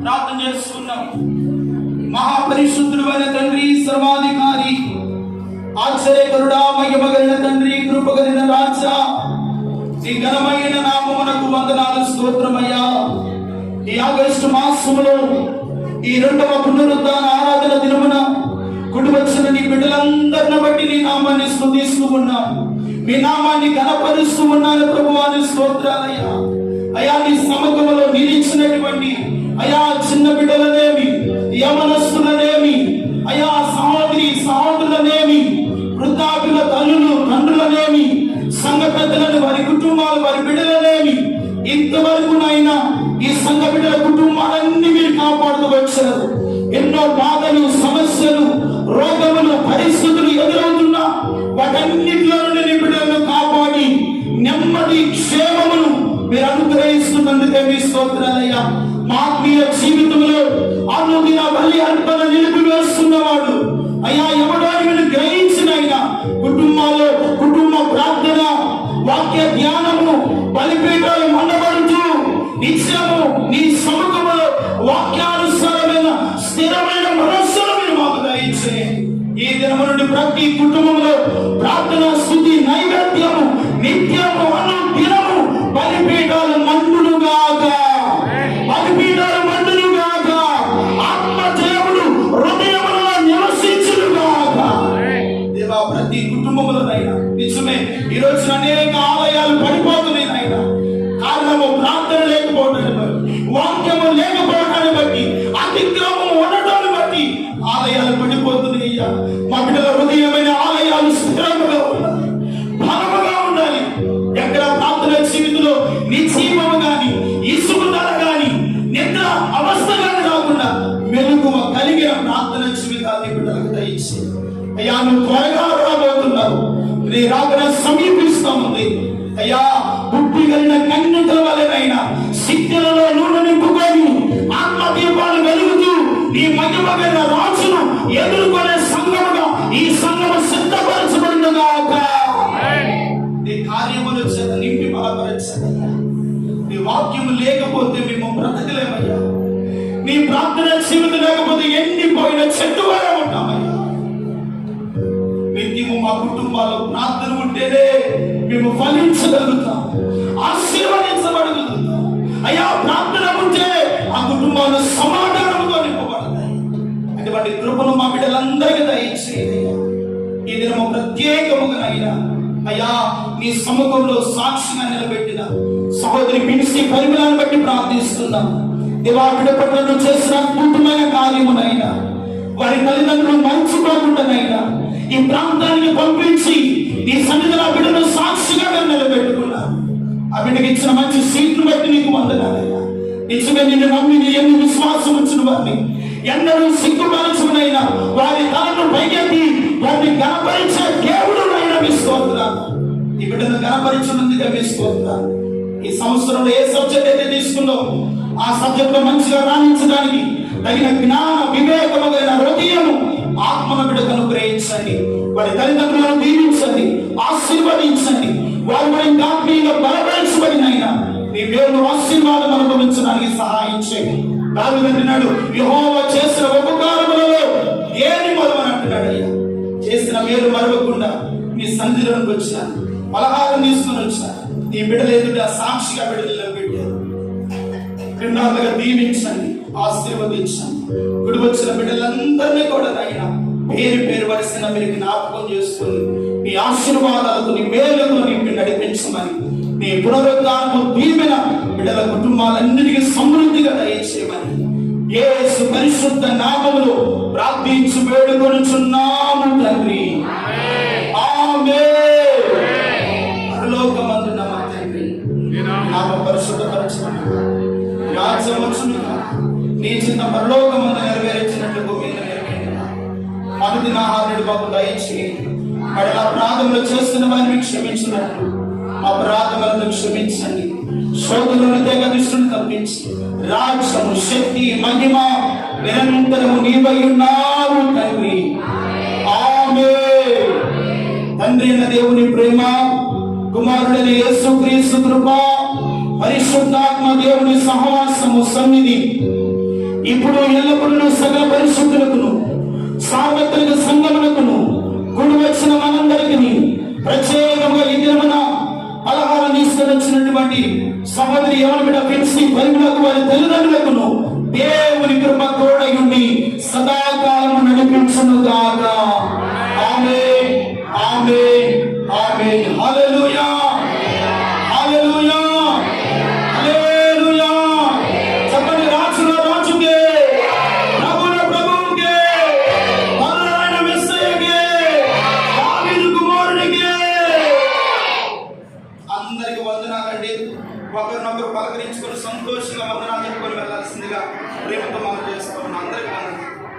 ప్రార్థన చేసుకున్నాం. మహాపరిశుద్ధుడు అయిన తండ్రి, సర్వాధికారి, ఆశ్చర్యకరుడా, మహిమగలిగిన తండ్రి, కృపగలిగిన రాజా, నీ ఘనమైన నామమునకు వందనాలు, స్తోత్రమయ్యా. ఈ ఆగస్టు మాసములో ఈ 2వ పునరుద్ధాన ఆరాధన దినమున కుడి వచ్చిన నీ బిడ్డలందరిని బట్టి నీ నామాన్ని స్తుతిస్తూ ఉన్నాం, మీ నామాన్ని ఘనపరుస్తూ ఉన్నాను ప్రభువాని స్తోత్రాలయ్యా. అయా, నీ సముఖంలో నిలిచినటువంటి అయా చిన్న బిడ్డలనేమి, యవనస్తులనేమి, అయా సహోదరి సహోదరులనేమి, వృద్ధాప్యుల తల్లులు తండ్రులనేమి, సంఘ పెద్దలను, వారి కుటుంబాలు, వారి బిడ్డలనేమి, ఇంతవరకు నైనా ఈ సంఘ బిడ్డల కుటుంబాలన్నీ మీరు కాపాడుతూ వచ్చారు. ఎన్నో బాధలు, సమస్యలు, రోగములు, పరిస్థితులు ఎదురవుతున్నా వాటన్నిటిలో నుండి నీ బిడ్డలను కాపాడి నెమ్మది, క్షేమమును మీరు అనుగ్రహిస్తున్నందుకే మీ స్తోత్రాలయ్యా. మా ఆత్మీయ జీవితంలో అనుదిన బలి అర్పణ నిలిపివేస్తున్నవాడు అయ్యా ఎవడో మీరు గ్రహించిన అయినా కుటుంబాల్లో కుటుంబ ప్రార్థన, వాక్య ధ్యానము, బలిపీఠాలు మండబడుతూ నిత్యము నీ సముఖంలో వాక్యానుసారమైన స్థిరమైన మనస్సును మీరు మాకు దయచే. ఈ దినము నుండి ప్రతి కుటుంబంలో ప్రార్థన, స్తుతి, నైవేద్యము నిత్యము అనుదినము బలిపీఠాలు మండునుగాక, బలిపీఠాలు మండునుగాక, ఆత్మజయములు హృదయములో నివసించునుగాక. దేవా, ప్రతి కుటుంబములోనైనా నిజమే ఈ రోజున అనేక ఆలయాలు పడిపోతున్నాయి నాయనా. కారణము ప్రార్థన లేకపోవడాన్ని బట్టి, వాక్యము లేకపోవడాన్ని బట్టి, అతిక్రమం ఉండటాన్ని బట్టి ఆలయాలు పడిపోతున్నాయి. మా బిడ్డల హృదయమైన ఆలయాలు స్థిరముగా ఉండాలి, బలముగా ఉండాలి. ఎక్కడ ప్రార్థన జీవితంలో నిజీవము గాని, ఇసుగుదల గాని, నిద్ర అవస్థ గాని రాకుండా మెలకువ కలిగిన ప్రార్థన జీవితాన్ని బిడ్డలకు దయచేసి. అయ్యా, నువ్వు త్వరగా రాబోతున్నావు, నీ రాకడ సమీపిస్తాముంది. అయ్యా, బుద్ధి కలిగిన కన్యకల వలెనైనా సిద్ధులలో నూనె నింపుకొని ఆత్మదీపాలు వెలుగుతూ నీ మహిమ కలిగిన రాజును ఎదుర్కొనే సంఘముగా ఈ సంఘము సిద్ధపరచబడునుగాక. నీ కార్యముల చేత నింపి బలపరచయ్యా. నీ వాక్యము లేకపోతే మేము బ్రతకలేమయ్యా. నీ ప్రార్థన జీవితం లేకపోతే ఎండిపోయిన చెట్టు వలె ఉంటామయ్యా. నిత్యము మా కుటుంబాల్లో ప్రార్థన ఉంటేనే మేము ఫలించగలుగుతాం, ఆశీర్వదించబడగలుగుతాం. అయ్యా, ప్రార్థన ఉంటే ఆ కుటుంబాలు సమాధానంతో నింపబడతాయి. అటువంటి కృపను మా బిడ్డలందరికీ దయచేయండి. ఈ దినము ప్రత్యేకముగా అయ్యా నీ సముఖంలో సాక్షిగా నిలబెట్టిన సహోదరి మినిస్ట్రీ పరిమళాన్ని బట్టి ప్రార్థిస్తున్నాం. దేవా, బిడ్డ పట్ల నువ్వు చేసిన అద్భుతమైన కార్యమునైనా వారి తల్లిదండ్రులు మర్చిపోకుండానైనా ఈ ప్రాంతానికి పంపించి నీ సన్నిధిలో బిడ్డను సాక్షిగా నిలబెట్టుకున్నా. ఆ బిడ్డకి ఇచ్చిన మంచి సీట్ను బట్టి నీకు వందనాలయ్యా. నిజంగా నిన్ను నమ్మి నీ ఎన్ని విశ్వాసం వచ్చిన వారిని ఎన్నడూ సిగ్గుపరచునైనా వారి తలను పైకెత్తి వారిని గణపరిచే దేవుడు నైనా మీ స్తోత్రాలు. ఈ బిడ్డను గణపరిచినందుగా మీ స్తోత్రాలు. ఈ సంవత్సరంలో ఏ సబ్జెక్ట్ అయితే తీసుకుందో ఆ సబ్జెక్ట్ లో మంచిగా రాణించడానికి తగిన జ్ఞాన, వివేకము కలిగిన హృదయము ఆత్మను బిడ్డకు అనుగ్రహించండి. వారి తల్లిదండ్రులను దీవించండి, ఆశీర్వదించండి. వారి వారి ఆత్మీయంగా బలపరచబడినైనా నీ పేరు ఆశీర్వాదం అనుభవించడానికి సహాయం చేయండి. దావీదు అంటున్నాడు, యెహోవా చేసిన ఉపకారములలో ఏది మరువని అంటున్నాడు. అయ్యా, చేసిన మేలు మరవకుండా నీ సన్నిధిలోకి వచ్చాను, పలహారం తీసుకుని వచ్చాను. నీ బిడ్డలు ఎదుట సాక్షిగా బిడ్డలు పెట్టారు. క్రిందాలుగా దీవించండి, ఆశీర్వదించండి. గుడి వచ్చిన బిడ్డలందరినీ కూడా అయినా పేరు పేరు వరుసన మీరు జ్ఞాపకం చేసుకుని నీ ఆశీర్వాదాలకు, నీ మేలుతో నింపి నడిపించమని, నీ పునరుద్ధానము దీవెన బిడ్డల కుటుంబాలన్నిటికీ సమృద్ధిగా దయచేయమని యేసు పరిశుద్ధ నామములో ప్రార్థించి వేడుకొనుచున్నాము తండ్రి. ఆమేన్. పరలోకమందున్న మా తండ్రి, నామ పరిశుద్ధపరచబడును, రాజ్యం వచ్చునుగాక. నీ చిన్న పరలోకమందు నెరవేర్చినట్లు భూమి మీద నెరవేరును. అనుదిన ఆహారుడు మాకు దయచేయండి. మరలా అపరాధములు చేస్తున్న వారిని క్షమించినట్లు అపరాధములను క్షమించండి. శోధనలను తెగ దృష్టిని తప్పించి రాజ్యము, శక్తి, మహిమ నిరంతరము నీవై ఉన్నావు తండ్రి. ఆమేన్. తండ్రి అయిన దేవుని ప్రేమ, కుమారుడైన యేసుక్రీస్తు కృప, పరిశుద్ధాత్మ దేవుని సహవాసము సన్నిధి ఇప్పుడు ఎల్లప్పుడూ సకల పరిశుద్ధులకును సార్వత్రిక సంగమునకును కూడి వచ్చిన మనందరికీ ప్రత్యేకంగా ఈ దినమున పలహారం తీసుకొచ్చినటువంటి సహోదరి ఎవరి పిలిచి పరిమిలకు వారి తల్లిదండ్రులకును దేవుని కృప తోడయుండి సదాకాలము నడిపించును గాక.